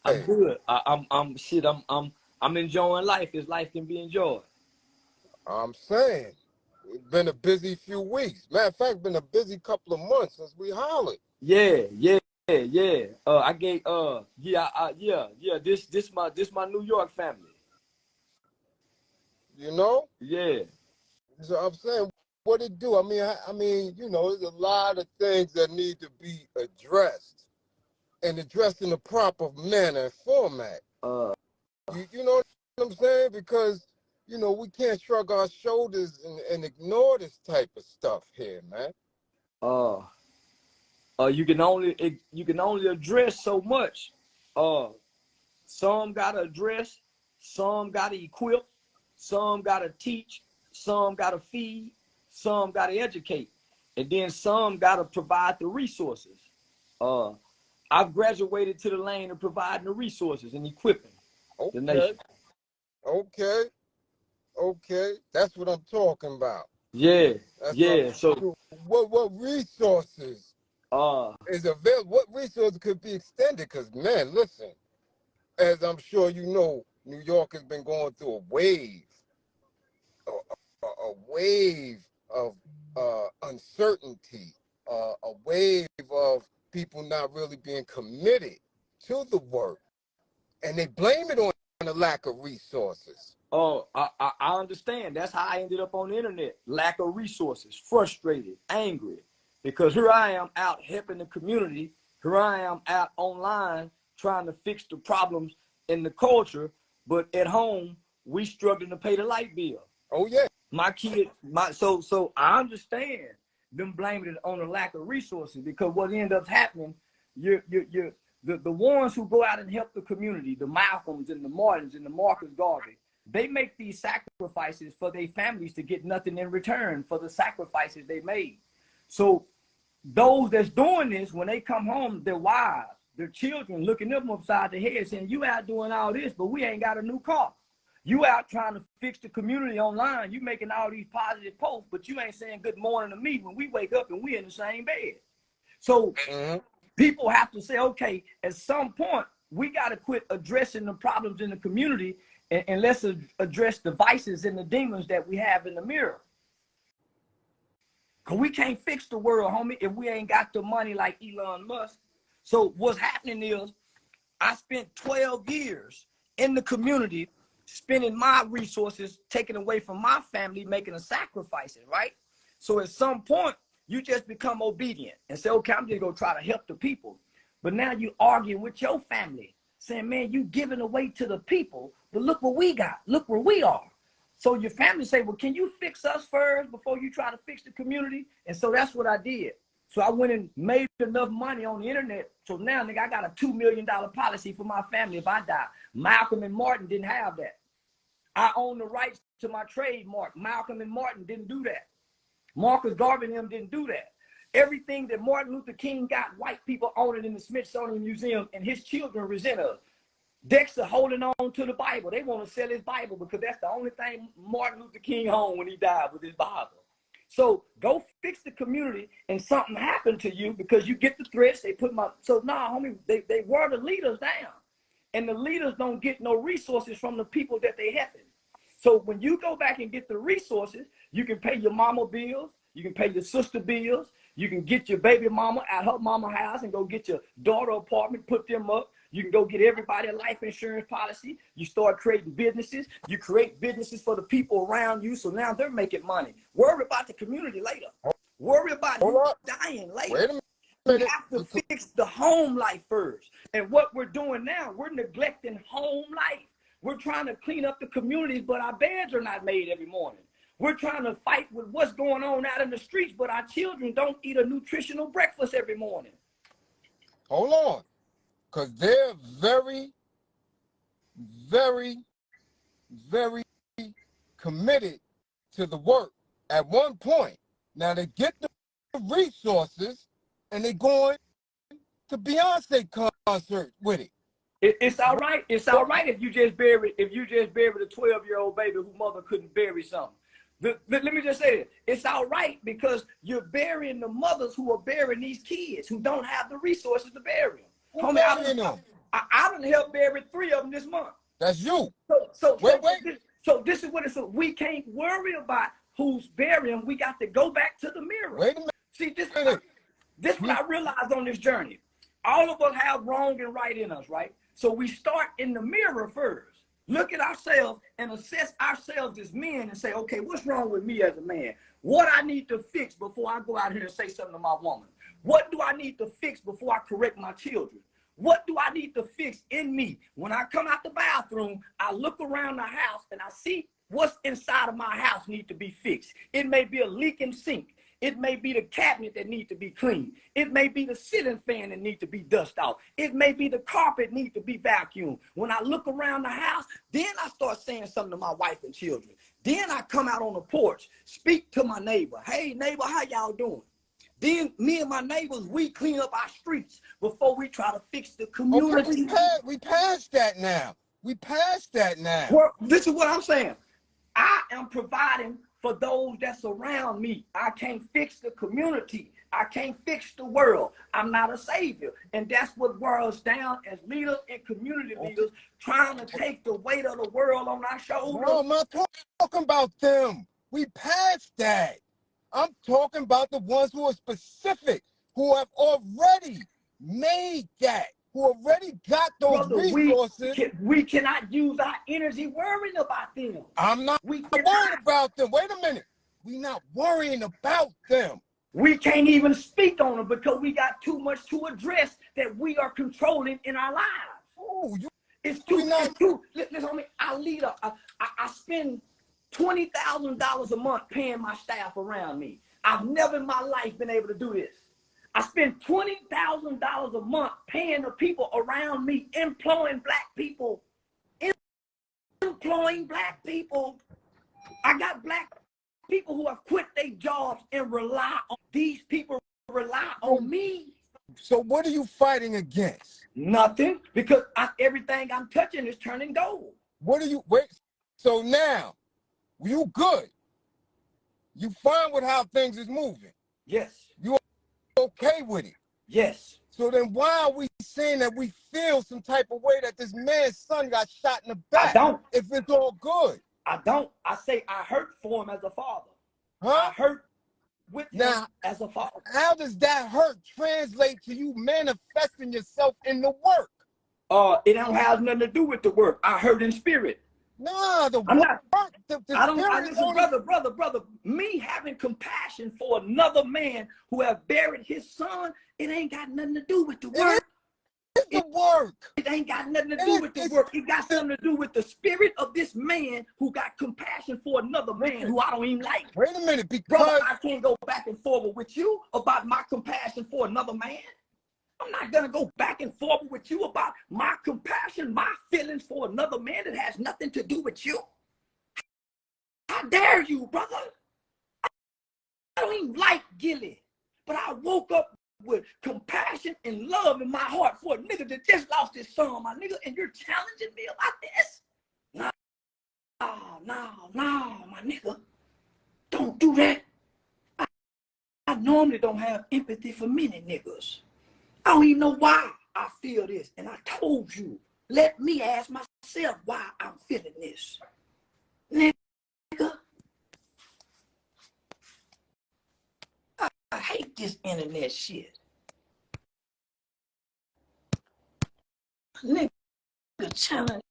I'm good. I'm shit. I'm enjoying life as life can be enjoyed. I'm saying it's been a busy few weeks. Matter of fact, been a busy couple of months since we hollered. Yeah, yeah, yeah. I gave yeah. This my New York family. You know? Yeah. So I'm saying, what it do? You know, there's a lot of things that need to be addressed and addressed in a proper manner and format. Uh. You know what I'm saying? Because, you know, we can't shrug our shoulders and ignore this type of stuff here, man. Uh. You can only address so much. Some gotta address, some gotta equip, some gotta teach, some gotta feed, some gotta educate, and then some gotta provide the resources. I've graduated to the lane of providing the resources and equipping the nation. Okay. That's what I'm talking about. Yeah, That's yeah. So what resources is available? What resources could be extended? Because, man, listen, as I'm sure you know, New York has been going through a wave of uncertainty, a wave of people not really being committed to the work, and they blame it on the lack of resources. Oh, I understand. That's how I ended up on the internet. Lack of resources, frustrated, angry, because here I am out helping the community. Here I am out online trying to fix the problems in the culture, but at home we struggling to pay the light bill. Oh yeah. So I understand them blaming it on the lack of resources, because what ends up happening, the ones who go out and help the community, the Malcolms and the Martins and the Marcus Garvey, they make these sacrifices for their families to get nothing in return for the sacrifices they made. So those that's doing this, when they come home, their wives, their children looking them upside the head saying, you out doing all this, but we ain't got a new car. You out trying to fix the community online. You making all these positive posts, but you ain't saying good morning to me when we wake up and we in the same bed. So people have to say, okay, at some point, we got to quit addressing the problems in the community and let's address the vices and the demons that we have in the mirror. Because we can't fix the world, homie, if we ain't got the money like Elon Musk. So what's happening is I spent 12 years in the community spending my resources, taken away from my family, making a sacrifices, right? So at some point, you just become obedient and say, okay, I'm just going to try to help the people. But now you arguing with your family, saying, man, you giving away to the people, but look what we got. Look where we are. So your family say, well, can you fix us first before you try to fix the community? And so that's what I did. So I went and made enough money on the internet. So now, nigga, I got a $2 million policy for my family if I die. Malcolm and Martin didn't have that. I own the rights to my trademark. Malcolm and Martin didn't do that. Marcus Garvey and them didn't do that. Everything that Martin Luther King got, white people own it in the Smithsonian Museum, and his children resent us. Dexter holding on to the Bible. They want to sell his Bible because that's the only thing Martin Luther King owned when he died, with his Bible. So go fix the community, and something happened to you because you get the threats. They put homie, they wear the leaders down. And the leaders don't get no resources from the people that they helping. So when you go back and get the resources, you can pay your mama bills, you can pay your sister bills, you can get your baby mama at her mama house and go get your daughter apartment, put them up. You can go get everybody a life insurance policy. You start creating businesses. You create businesses for the people around you. So now they're making money. Worry about the community later. Worry about you dying later. Wait a minute. We have to fix the home life first. And what we're doing now, we're neglecting home life. We're trying to clean up the communities, but our beds are not made every morning. We're trying to fight with what's going on out in the streets, but our children don't eat a nutritional breakfast every morning. Hold on. Because they're very, very, very committed to the work at one point. Now they get the resources and they're going to Beyonce concert with it. It's all right. It's all right if you just bury a 12-year-old baby whose mother couldn't bury something. Let me just say this. It's all right because you're burying the mothers who are burying these kids who don't have the resources to bury them. Who's burying them? I done helped bury 3 of them this month. That's you. Wait. So this is what it's. We can't worry about who's burying. We got to go back to the mirror. Wait a minute. See, this what I realized on this journey. All of us have wrong and right in us, right? So we start in the mirror first. Look at ourselves and assess ourselves as men and say, okay, what's wrong with me as a man? What I need to fix before I go out here and say something to my woman? What do I need to fix before I correct my children? What do I need to fix in me? When I come out the bathroom, I look around the house and I see what's inside of my house need to be fixed. It may be a leaking sink. It may be the cabinet that needs to be cleaned. It may be the ceiling fan that needs to be dusted off. It may be the carpet needs to be vacuumed. When I look around the house, then I start saying something to my wife and children. Then I come out on the porch, speak to my neighbor. Hey, neighbor, how y'all doing? Then me and my neighbors, we clean up our streets before we try to fix the community. Okay, we passed that now. We passed that now. Well, this is what I'm saying. I am providing for those that surround me. I can't fix the community. I can't fix the world. I'm not a savior. And that's what wears us down as leaders and community leaders, trying to take the weight of the world on our shoulders. No, I'm not talking about them. We passed that. I'm talking about the ones who are specific, who have already made that, who already got those resources. We cannot use our energy worrying about them. I'm not worried about them. Wait a minute. We're not worrying about them. We can't even speak on them because we got too much to address that we are controlling in our lives. Oh, it's too. Listen, I spend $20,000 a month paying my staff around me. I've never in my life been able to do this. I spend $20,000 a month paying the people around me, employing black people. I got black people who have quit their jobs and rely on these people, rely on me. So what are you fighting against? Nothing, because everything I'm touching is turning gold. So now, you good. You fine with how things is moving. Yes. You okay with it. Yes. So then why are we saying that we feel some type of way that this man's son got shot in the back? I don't. If it's all good. I don't. I say I hurt for him as a father. Huh? I hurt with him as a father. How does that hurt translate to you manifesting yourself in the work? It don't have nothing to do with the work. I hurt in spirit. No, brother, me having compassion for another man who have buried his son, it ain't got nothing to do with the work. It's the work. It ain't got nothing to do with the work. It got something to do with the spirit of this man who got compassion for another man who I don't even like. Wait a minute, because brother, I can't go back and forward with you about my compassion for another man. I'm not going to go back and forth with you about my compassion, my feelings for another man that has nothing to do with you. How dare you, brother? I don't even like Gilly, but I woke up with compassion and love in my heart for a nigga that just lost his son, my nigga, and you're challenging me about this? No, my nigga. Don't do that. I normally don't have empathy for many niggas. I don't even know why I feel this. And I told you, let me ask myself why I'm feeling this. Nigga, I hate this internet shit. Nigga challenge